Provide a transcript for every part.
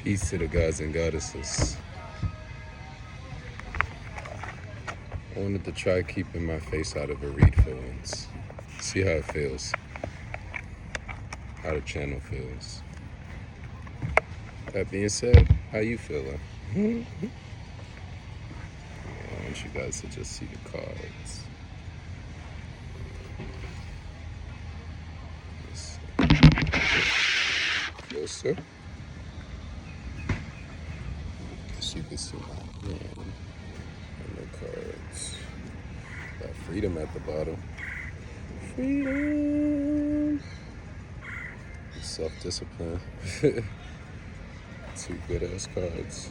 Peace to the gods and goddesses. I wanted to try keeping my face out of a read for once. See how it feels. How the channel feels. That being said, how you feeling? I want you guys to just see the cards. Closer. So you can see my hand and the cards. Got freedom at the bottom. Freedom. Self-discipline. Two good ass cards.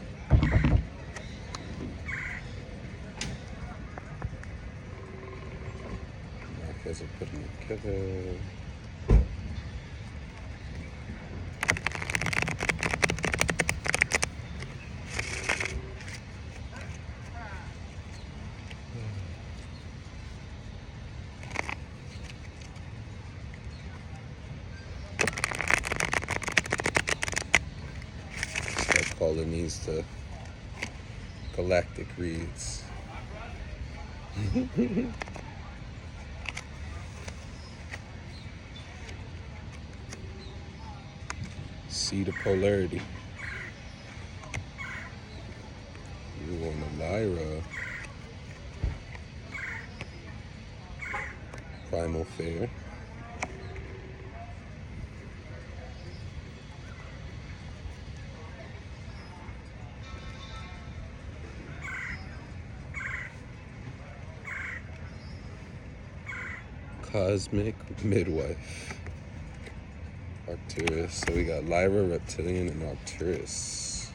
As I put them together. Start calling these the Galactic reads. See the polarity. You want a Lyra. Primal Fair. Cosmic Midwife. Arcturus. So we got Lyra, Reptilian, and Arcturus.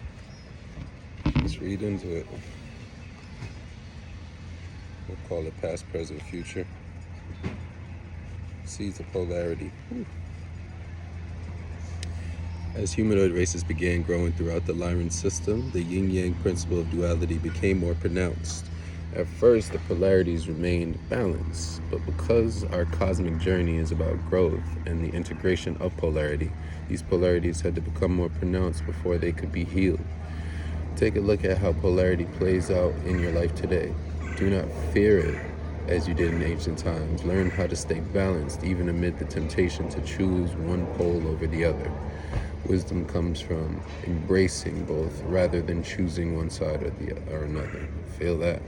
Let's read into it. We'll call it past, present, future. Seeds of polarity. As humanoid races began growing throughout the Lyran system, the yin-yang principle of duality became more pronounced. At first, the polarities remained balanced, but because our cosmic journey is about growth and the integration of polarity, these polarities had to become more pronounced before they could be healed. Take a look at how polarity plays out in your life today. Do not fear it as you did in ancient times. Learn how to stay balanced even amid the temptation to choose one pole over the other. Wisdom comes from embracing both rather than choosing one side or another. Feel that?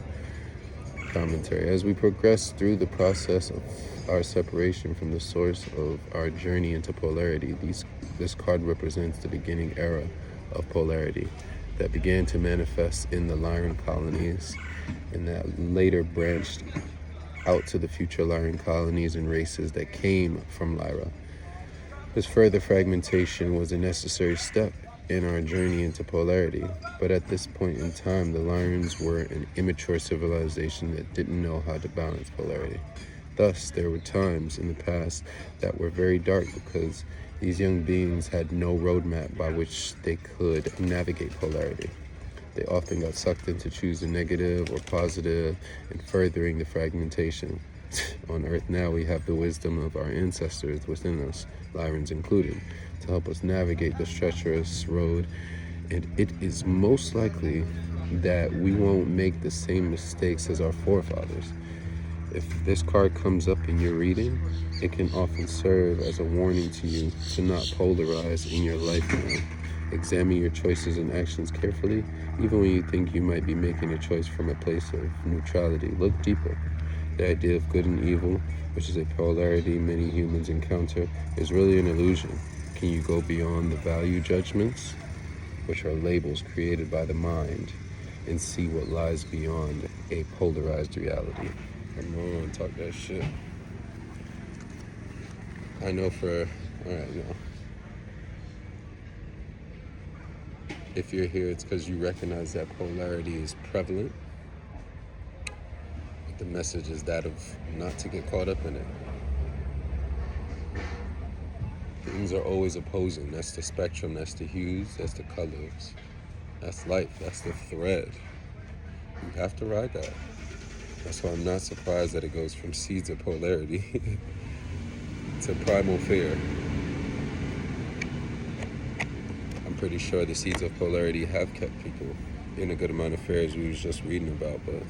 Commentary. As we progress through the process of our separation from the source of our journey into polarity, this card represents the beginning era of polarity that began to manifest in the Lyran colonies and that later branched out to the future Lyran colonies and races that came from Lyra. This further fragmentation was a necessary step in our journey into polarity, but at this point in time, the Lyrans were an immature civilization that didn't know how to balance polarity. Thus, there were times in the past that were very dark because these young beings had no roadmap by which they could navigate polarity. They often got sucked into choosing negative or positive and furthering the fragmentation. On Earth now, we have the wisdom of our ancestors within us, Lyrans included, to help us navigate this treacherous road, and it is most likely that we won't make the same mistakes as our forefathers. If this card comes up in your reading, it can often serve as a warning to you to not polarize in your life now. Examine your choices and actions carefully, even when you think you might be making a choice from a place of neutrality. Look deeper. The idea of good and evil, which is a polarity many humans encounter, is really an illusion. Can you go beyond the value judgments, which are labels created by the mind, and see what lies beyond a polarized reality? Come on, talk that shit. I know if you're here, it's because you recognize that polarity is prevalent. But the message is that of not to get caught up in it. Things are always opposing. That's the spectrum, that's the hues, that's the colors. That's life, that's the thread. You have to ride that. That's why I'm not surprised that it goes from seeds of polarity to primal fear. I'm pretty sure the seeds of polarity have kept people in a good amount of fears we was just reading about, but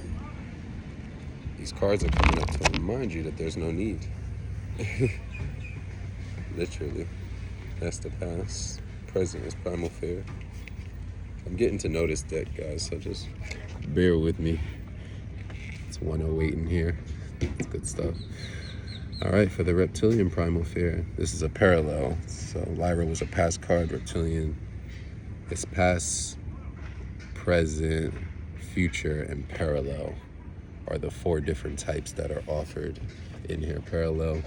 these cards are coming up to remind you that there's no need. Literally. That's the past. Present is primal fear. I'm getting to know this deck, guys, so just bear with me. It's 108 in here. It's good stuff. All right, for the reptilian primal fear, this is a parallel. So Lyra was a past card, reptilian. It's past, present, future, and parallel are the 4 different types that are offered in here. Parallel,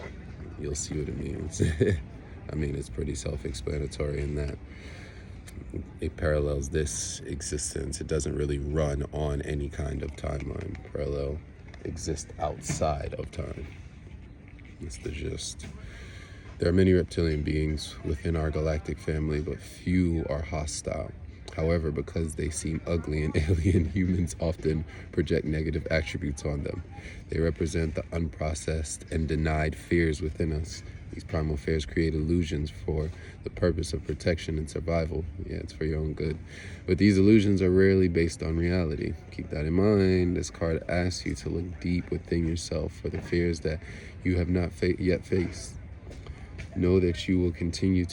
you'll see what it means. I mean, it's pretty self-explanatory in that it parallels this existence. It doesn't really run on any kind of timeline. Parallel exists outside of time. That's the gist. There are many reptilian beings within our galactic family, but few are hostile. However, because they seem ugly and alien, humans often project negative attributes on them. They represent the unprocessed and denied fears within us. These primal fears create illusions for the purpose of protection and survival. Yeah, it's for your own good. But these illusions are rarely based on reality. Keep that in mind. This card asks you to look deep within yourself for the fears that you have not yet faced. Know that they will continue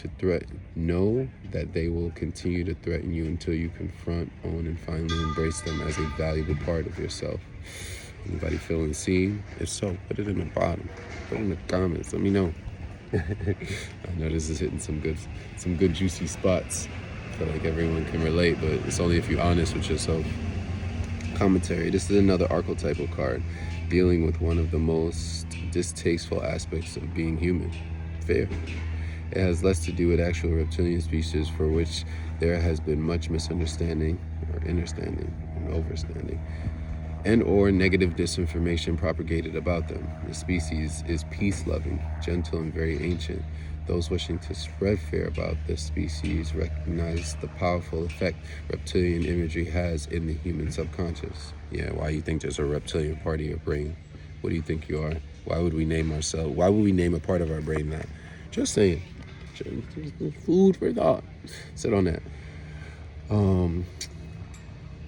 to threaten you until you confront, own, and finally embrace them as a valuable part of yourself. Anybody feeling seen? If so, put it in the bottom. Put it in the comments. Let me know. I know this is hitting some good juicy spots. I feel like everyone can relate, but it's only if you're honest with yourself. Commentary. This is another archetypal card dealing with one of the most distasteful aspects of being human. Fear. It has less to do with actual reptilian species, for which there has been much misunderstanding or understanding and overstanding, and or negative disinformation propagated about them. The species is peace-loving, gentle, and very ancient. Those wishing to spread fear about this species recognize the powerful effect reptilian imagery has in the human subconscious. Yeah, why you think there's a reptilian part of your brain? What do you think you are? Why would we name ourselves? Why would we name a part of our brain that? Just saying. Just food for thought. Sit on that.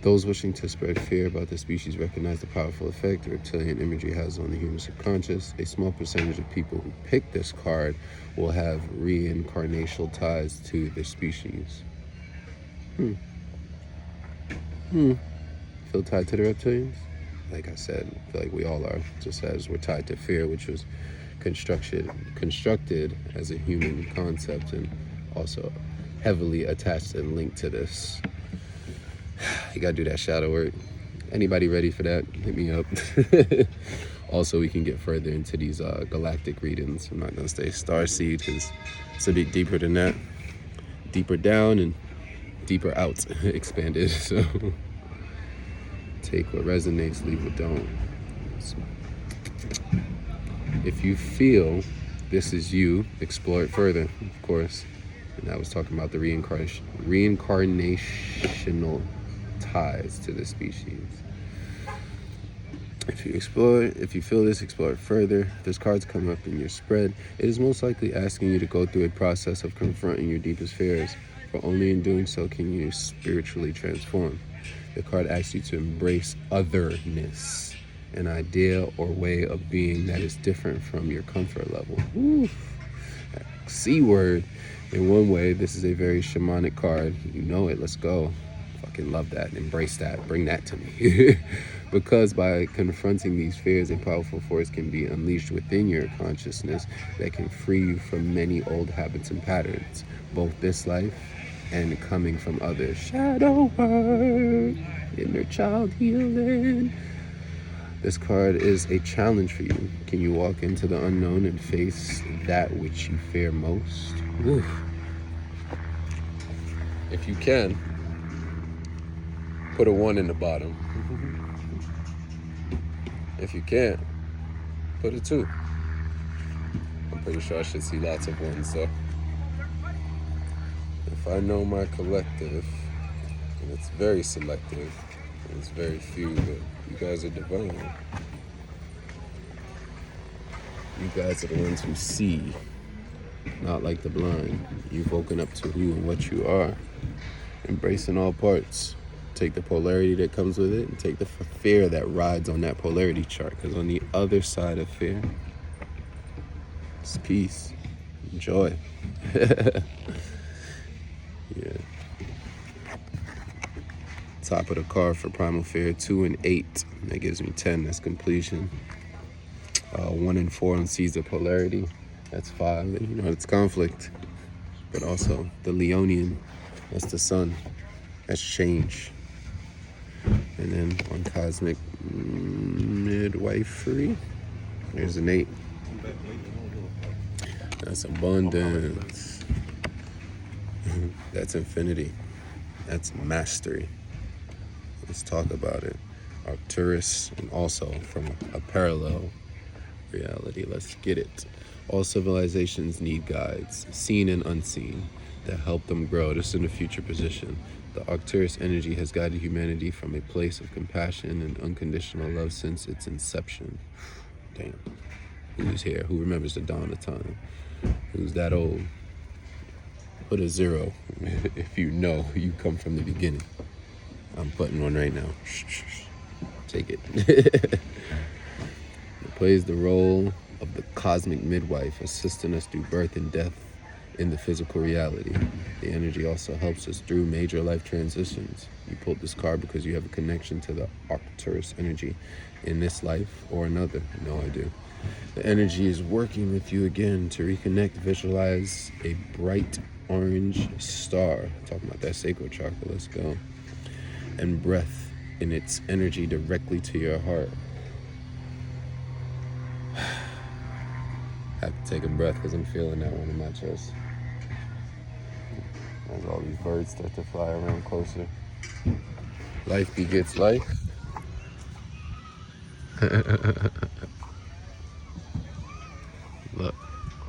Those wishing to spread fear about the species recognize the powerful effect the reptilian imagery has on the human subconscious. A small percentage of people who pick this card will have reincarnational ties to the species. Feel tied to the reptilians? Like I said, I feel like we all are, just as we're tied to fear, which was constructed as a human concept and also heavily attached and linked to this. You gotta do that shadow work. Anybody ready for that? Hit me up. Also, we can get further into these galactic readings. I'm not gonna say starseed because it's a bit deeper than that. Deeper down and deeper out, expanded. So take what resonates, leave what don't. So, if you feel this is you, explore it further, of course. And I was talking about the reincarnational ties to the species. If you feel this, explore it further. If this card's come up in your spread, it is most likely asking you to go through a process of confronting your deepest fears, for only in doing so can you spiritually transform. The card asks you to embrace otherness, an idea or way of being that is different from your comfort level. Ooh, C word. In one way, this is a very shamanic card. You know it. Let's go. Fucking love that. Embrace that. Bring that to me. Because by confronting these fears, a powerful force can be unleashed within your consciousness that can free you from many old habits and patterns, both this life and coming from others. Shadow work, inner child healing. This card is a challenge for you. Can you walk into the unknown and face that which you fear most? Oof. If you can, put a 1 in the bottom. If you can't, put a 2. I'm pretty sure I should see lots of 1s though. If I know my collective, and it's very selective, and it's very few, but you guys are divine. You guys are the ones who see, not like the blind. You've woken up to who and what you are. Embracing all parts. Take the polarity that comes with it and take the fear that rides on that polarity chart. Because on the other side of fear, it's peace, joy. Yeah. Top of the card for Primal Fear, 2 and 8. That gives me 10. That's completion. 1 and 4 on Seeds of Polarity. That's 5. And you know, it's conflict. But also the Leonian, that's the sun. That's change. And then on Cosmic Midwifery, there's an 8. That's abundance. That's infinity. That's mastery. Let's talk about it. Arcturus, and also from a parallel reality. Let's get it. All civilizations need guides, seen and unseen, that help them grow. This is in the future position. The Arcturus energy has guided humanity from a place of compassion and unconditional love since its inception. Damn. Who's here? Who remembers the dawn of time? Who's that old? Put a 0 if you know you come from the beginning. I'm putting one right now. Take it. It plays the role of the cosmic midwife, assisting us through birth and death in the physical reality. The energy also helps us through major life transitions. You pulled this card because you have a connection to the Arcturus energy in this life or another. No idea. The energy is working with you again to reconnect. Visualize a bright orange star. Talking about that sacral chakra. Let's go. And breath in its energy directly to your heart. Have to take a breath because I'm feeling that one in my chest. As all these birds start to fly around closer. Life begets life. Look,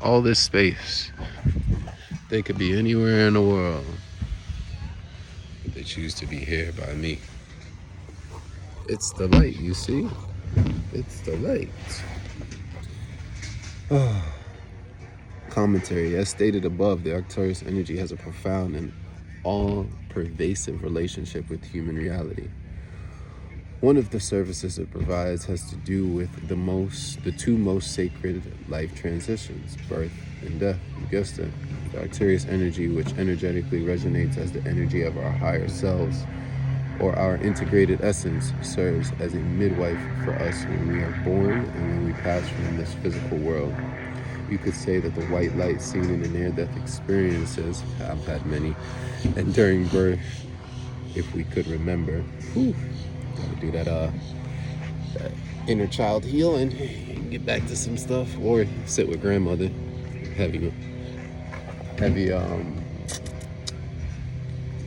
all this space, they could be anywhere in the world, but they choose to be here by me. It's the light, you see? It's the light. Commentary. As stated above, the Arcturus energy has a profound and all-pervasive relationship with human reality. One of the services it provides has to do with the two most sacred life transitions, birth and death. You guessed it. The Arcturus energy, which energetically resonates as the energy of our higher selves, or our integrated essence, serves as a midwife for us when we are born and when we pass from this physical world. You could say that the white light seen in the near-death experiences, I've had many, and during birth, if we could remember, gotta do that inner child healing, get back to some stuff, or sit with grandmother, heavy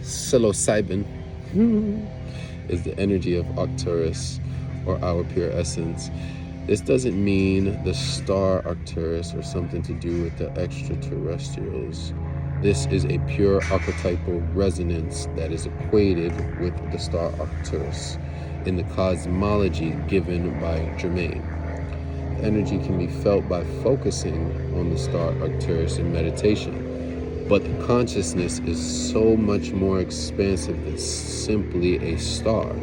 psilocybin is the energy of Arcturus, or our pure essence. This doesn't mean the star Arcturus or something to do with the extraterrestrials. This is a pure archetypal resonance that is equated with the star Arcturus in the cosmology given by Germain. The energy can be felt by focusing on the star Arcturus in meditation, but the consciousness is so much more expansive than simply a star.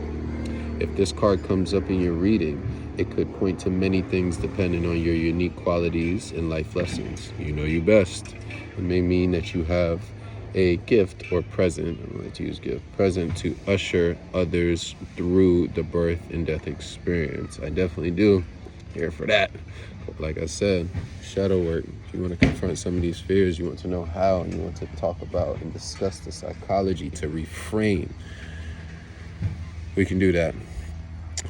If this card comes up in your reading, it could point to many things depending on your unique qualities and life lessons. You know you best. It may mean that you have a gift or present, I like to use gift, present to usher others through the birth and death experience. I definitely do. Here for that. Like I said, shadow work. If you want to confront some of these fears, you want to know how, and you want to talk about and discuss the psychology to reframe, we can do that.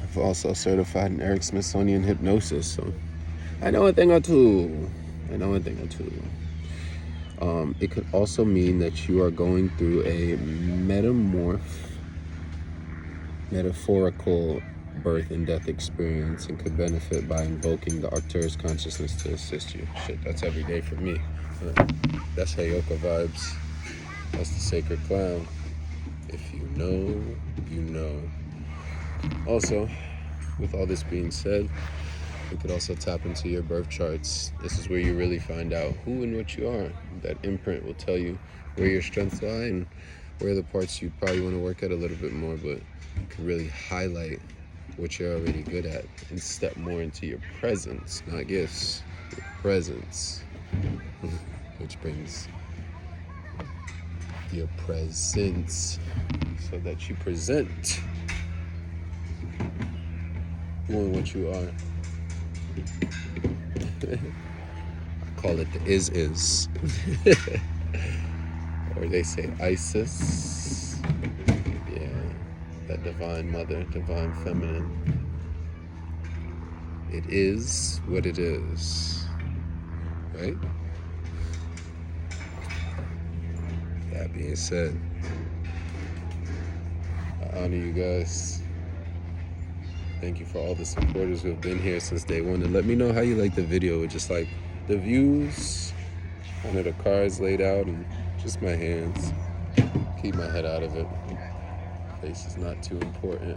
I've also certified in Eric Smithsonian hypnosis, so I know a thing or two. It could also mean that you are going through a metaphorical birth and death experience and could benefit by invoking the Arcturus consciousness to assist you. Shit, that's every day for me. That's Heyoka vibes. That's the sacred clown. If you know, you know. Also, with all this being said, we could also tap into your birth charts. This is where you really find out who and what you are. That imprint will tell you where your strengths lie and Where are the parts you probably want to work at a little bit more, but can really highlight what you're already good at and step more into your presence, not gifts, your presence, which brings your presence so that you present doing what you are. I call it the is. Or they say Isis. Yeah, that divine mother, divine feminine. It is what it is, right? That being said, I honor you guys. Thank you for all the supporters who have been here since day one. And let me know how you like the video with just like the views, kind of the cards laid out, and just my hands. Keep my head out of it. Face is not too important.